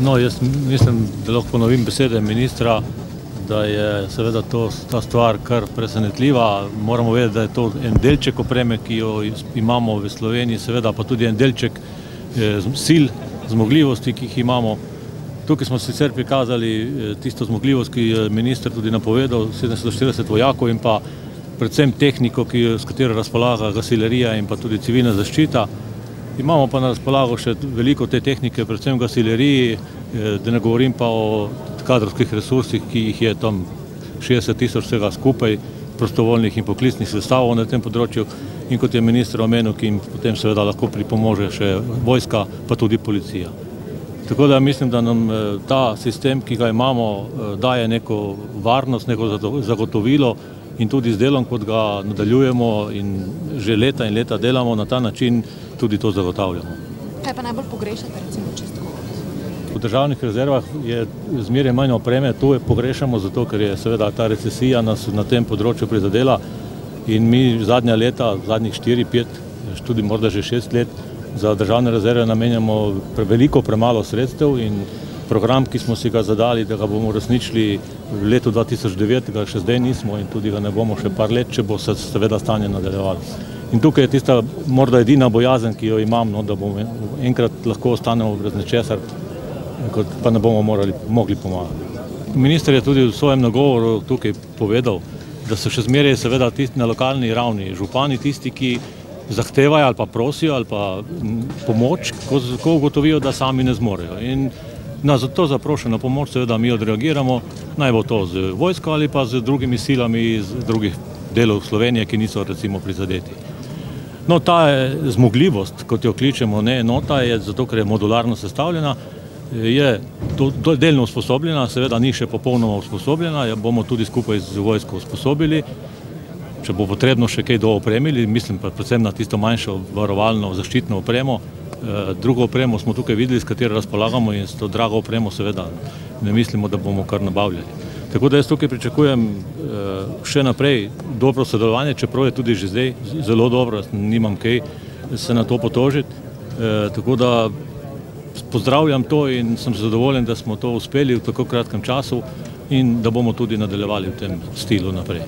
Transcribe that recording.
No, jaz mislim, da lahko ponovim besede ministra, da je seveda ta stvar kar presenetljiva. Moramo vedeti, da je to en delček opreme, ki jo imamo v Sloveniji, seveda pa tudi en delček sil, zmogljivosti, ki jih imamo. Tukaj smo sicer prikazali tisto zmogljivost, ki je minister tudi napovedal, 740 vojakov in pa predvsem tehniko, s katero razpolaga gasilerija in pa tudi civilna zaščita. Imamo pa na razpolago še veliko te tehnike, predvsem gasileriji, da ne govorim pa o kadrovskih resursih, ki jih je tam 60 tisoč vsega skupaj, prostovoljnih in poklicnih sestavov na tem področju, in kot je minister omenil, ki jim potem seveda lahko pripomože še vojska, pa tudi policija. Tako da mislim, da nam ta sistem, ki ga imamo, daje neko varnost, neko zagotovilo in tudi z delom, kot ga nadaljujemo in že leta in leta delamo, na ta način tudi to zagotavljamo. Kaj pa najbolj pogrešate, recimo, čisto? V državnih rezervah je zmeraj manj opreme, tu pogrešamo zato, ker je seveda ta recesija nas na tem področju prizadela in mi zadnja leta, zadnjih 4-5, tudi morda že 6 let, za državne rezerve namenjamo veliko premalo sredstev in program, ki smo si ga zadali, da ga bomo uresničili v letu 2009, ga še zdaj nismo in tudi ga ne bomo še par let, če bo se seveda stanje nadaljevalo. In tukaj je tista morda edina bojazen, ki jo imam, da bomo enkrat lahko ostanemo brez nečesar, pa ne bomo mogli pomagati. Minister je tudi v svojem nagovoru tukaj povedal, da so še zmeraj seveda tisti na lokalni ravni, župani tisti, ki zahtevajo ali pa prosijo ali pa pomoč, ko ugotovijo, da sami ne zmorejo. In na to zaprošeno pomoč seveda mi odreagiramo, naj bo to z vojsko ali pa z drugimi silami iz drugih delov Slovenije, ki niso recimo prizadeti. No, ta zmogljivost, kot jo kličemo, ne enota, je zato, ker je modularno sestavljena, je delno usposobljena, seveda ni še popolnoma usposobljena, bomo tudi skupaj z vojsko usposobili, če bo potrebno še kaj doopremili, mislim pa predvsem na tisto manjšo varovalno zaščitno opremo. Drugo opremo smo tukaj videli, s katero razpolagamo in s to drago opremo seveda ne mislimo, da bomo kar nabavljali. Tako da jaz tukaj pričakujem še naprej dobro sodelovanje, čeprav je tudi že zdaj zelo dobro, nimam kaj se na to potožiti. Tako da pozdravljam to in sem zadovoljen, da smo to uspeli v tako kratkem času in da bomo tudi nadaljevali v tem stilu naprej.